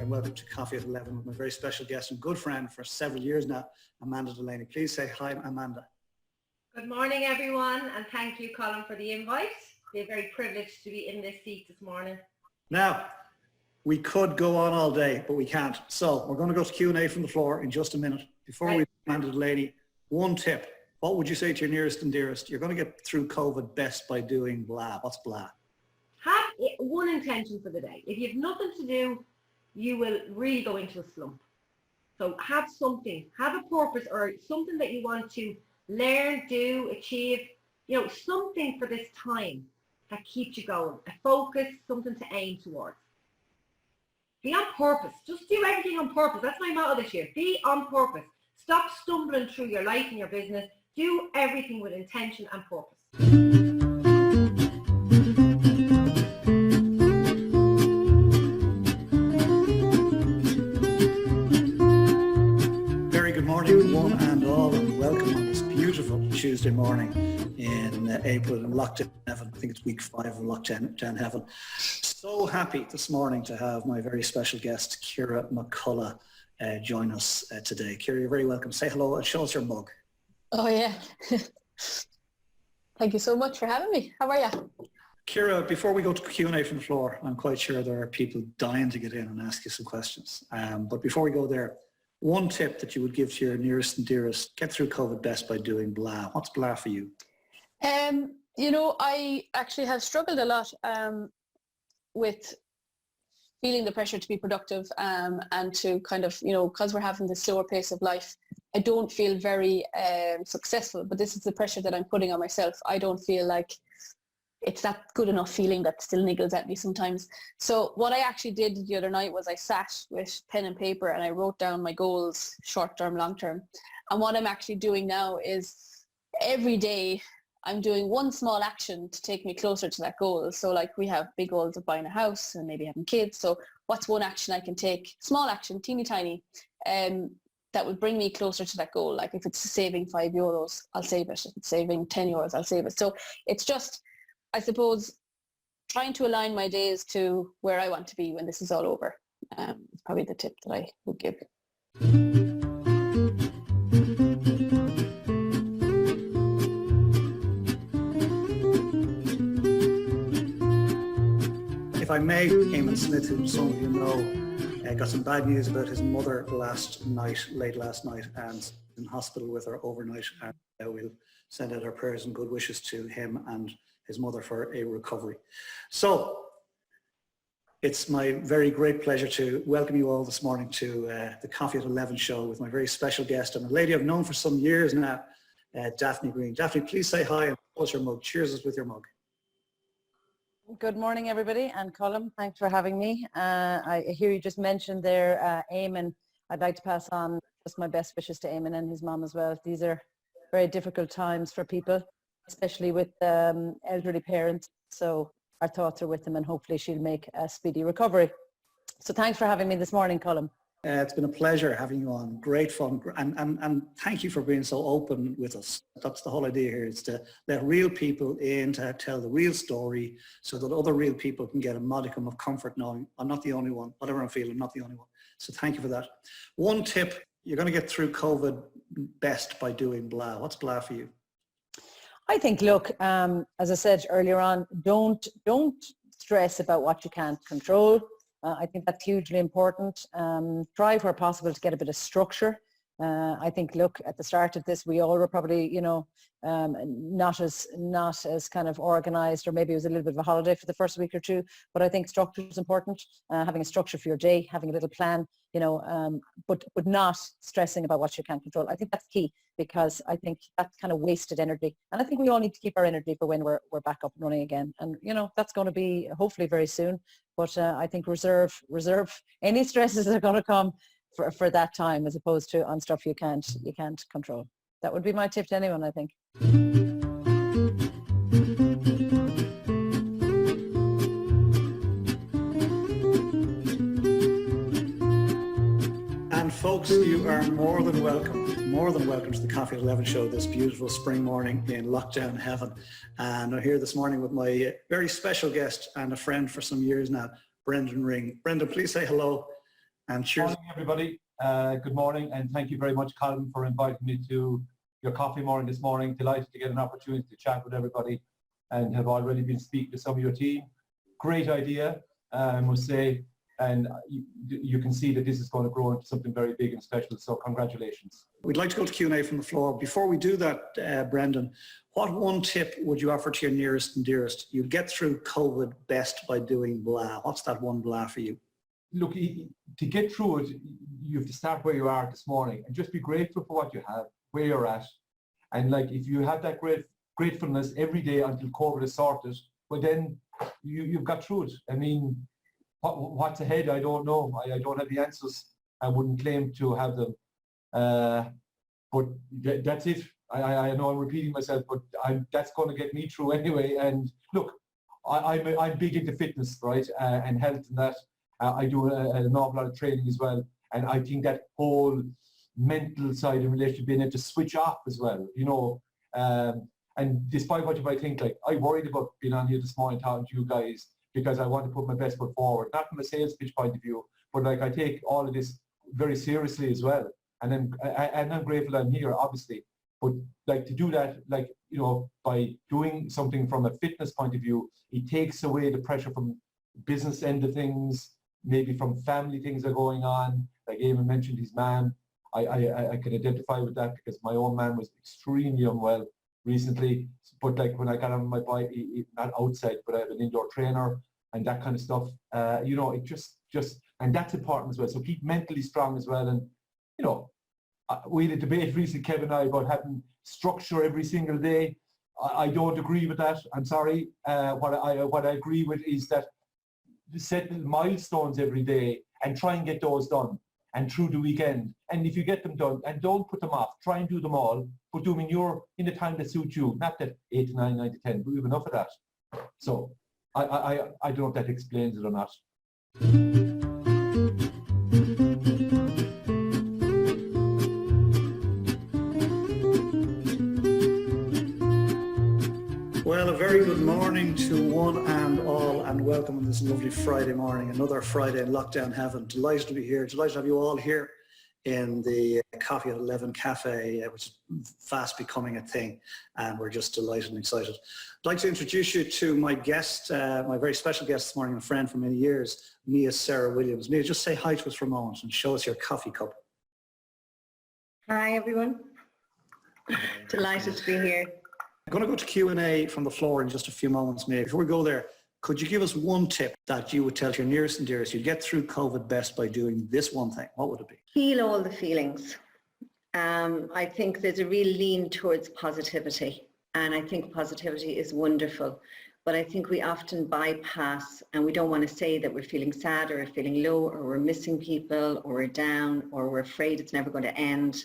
and welcome to Coffee at 11 with my very special guest and good friend for several years now, Amanda Delaney. Please say hi, Amanda. Good morning, everyone, and thank you, Colm, for the invite. We're very privileged to be in this seat this morning. Now, we could go on all day, but we can't. So we're going to go to Q&A from the floor in just a minute. Before we Amanda Delaney, one tip. What would you say to your nearest and dearest? You're going to get through COVID best by doing blah. What's blah? Have one intention for the day. If you have nothing to do, you will really go into a slump. So have something, have a purpose or something that you want to learn, do, achieve, something for this time that keeps you going, a focus, something to aim towards. Be on purpose. Just do everything on purpose. That's my motto this year. Be on purpose. Stop stumbling through your life and your business. Do everything with intention and purpose. Very good morning, one and all, and welcome on this beautiful Tuesday morning in April in lockdown heaven. I think it's week 5 of lockdown heaven. So happy this morning to have my very special guest, Ciara McCullough, join us today. Ciara, you're very welcome. Say hello and show us your mug. Oh yeah. Thank you so much for having me. How are you? Ciara, before we go to Q&A from the floor, I'm quite sure there are people dying to get in and ask you some questions. But before we go there, one tip that you would give to your nearest and dearest, get through COVID best by doing blah. What's blah for you? I actually have struggled a lot with feeling the pressure to be productive and to kind of, because we're having this slower pace of life, I don't feel very successful, but this is the pressure that I'm putting on myself. I don't feel like it's that good enough feeling that still niggles at me sometimes. So what I actually did the other night was I sat with pen and paper and I wrote down my goals, short term, long term. And what I'm actually doing now is every day I'm doing one small action to take me closer to that goal. So like we have big goals of buying a house and maybe having kids. So what's one action I can take, small action, teeny tiny, that would bring me closer to that goal. Like if it's saving €5, I'll save it. If it's saving €10, I'll save it. So it's just, I suppose, trying to align my days to where I want to be when this is all over. It's probably the tip that I would give. If I may, Eamon Smith, who some of you know, got some bad news about his mother late last night, and in hospital with her overnight. And we'll send out our prayers and good wishes to him and his mother for a recovery. So it's my very great pleasure to welcome you all this morning to the Coffee at 11 show with my very special guest and a lady I've known for some years now, Daphne Greene. Daphne, please say hi and close your mug. Cheers us with your mug. Good morning, everybody, and Colm, thanks for having me. I hear you just mentioned there, Eamon. I'd like to pass on just my best wishes to Eamon and his mom as well. These are very difficult times for people, especially with elderly parents. So our thoughts are with them, and hopefully she'll make a speedy recovery. So thanks for having me this morning, Colm. It's been a pleasure having you on. Great fun. And thank you for being so open with us. That's the whole idea here, is to let real people in to tell the real story so that other real people can get a modicum of comfort knowing I'm not the only one. Whatever I'm feeling, I'm not the only one. So thank you for that. One tip, you're going to get through COVID best by doing blah. What's blah for you? I think, look, as I said earlier on, don't stress about what you can't control. I think that's hugely important. Try where possible to get a bit of structure. I think, look, at the start of this, we all were probably, not as kind of organized, or maybe it was a little bit of a holiday for the first week or two. But I think structure is important. Having a structure for your day, having a little plan, but not stressing about what you can't control. I think that's key, because I think that's kind of wasted energy. And I think we all need to keep our energy for when we're back up and running again. And, that's going to be hopefully very soon. But I think reserve any stresses that are going to come for that time, as opposed to on stuff you can't control. That would be my tip to anyone, I think. And folks, you are more than welcome to the Coffee at 11 show this beautiful spring morning in lockdown heaven. And I'm here this morning with my very special guest and a friend for some years now, Brendan Ring. Brendan, please say hello And cheers. Morning, everybody. Good morning, and thank you very much, Colm, for inviting me to your coffee morning this morning. Delighted to get an opportunity to chat with everybody, and have already been speaking to some of your team. Great idea, I must say, and you can see that this is going to grow into something very big and special, so congratulations. We'd like to go to Q&A from the floor. Before we do that, Brendan, what one tip would you offer to your nearest and dearest? You'd get through COVID best by doing blah. What's that one blah for you? Look, to get through it, you have to start where you are this morning and just be grateful for what you have, where you're at. And like, if you have that gratefulness every day until COVID is sorted, well then you've got through it. I mean, what's ahead, I don't know. I don't have the answers. I wouldn't claim to have them. But that's it. I know I'm repeating myself, but that's going to get me through anyway. And look, I'm big into fitness, right, and health and that. I do an awful lot of training as well. And I think that whole mental side in relation to being able to switch off as well, you know. And despite what you might think, like, I worried about being on here this morning talking to you guys because I want to put my best foot forward, not from a sales pitch point of view, but like I take all of this very seriously as well. And I'm grateful I'm here, obviously. But like to do that, like, you know, by doing something from a fitness point of view, it takes away the pressure from business end of things, maybe from family things that are going on. Like Eamon mentioned his man. I can identify with that because my own man was extremely unwell recently. But like when I got on my bike, not outside, but I have an indoor trainer and that kind of stuff. You know, it just, and that's important as well. So keep mentally strong as well. And, you know, we had a debate recently, Kevin and I, about having structure every single day. I don't agree with that. I'm sorry. What I agree with is that set milestones every day and try and get those done and through the weekend. And if you get them done, and don't put them off, try and do them all, but do them in the time that suits you, not that 8 to 9, 9 to 10, but we have enough of that. So I don't know if that explains it or not. Well, a very good morning to one and all, and welcome on this lovely Friday morning, another Friday in lockdown heaven. Delighted to be here, delighted to have you all here in the Coffee at 11 Cafe, which is fast becoming a thing, and we're just delighted and excited. I'd like to introduce you to my guest, my very special guest this morning, a friend for many years, Mia Sarah Williams. Mia, just say hi to us for a moment and show us your coffee cup. Hi, everyone. Delighted to be here. I'm going to go to Q&A from the floor in just a few moments, Mia. Before we go there, could you give us one tip that you would tell to your nearest and dearest? You'd get through COVID best by doing this one thing. What would it be? Feel all the feelings. I think there's a real lean towards positivity, and I think positivity is wonderful. But I think we often bypass, and we don't want to say that we're feeling sad or we're feeling low or we're missing people or we're down or we're afraid it's never going to end.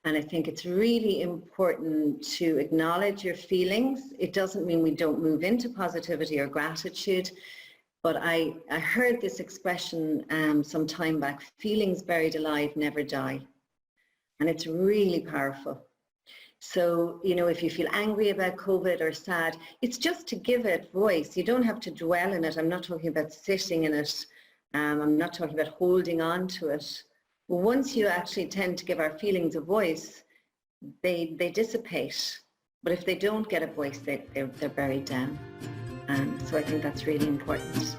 And I think it's really important to acknowledge your feelings. It doesn't mean we don't move into positivity or gratitude, but I heard this expression some time back, feelings buried alive never die. And it's really powerful. So, you know, if you feel angry about COVID or sad, it's just to give it voice. You don't have to dwell in it. I'm not talking about sitting in it. I'm not talking about holding on to it. But once you actually tend to give our feelings a voice, they dissipate. But if they don't get a voice, they're buried down. So I think that's really important.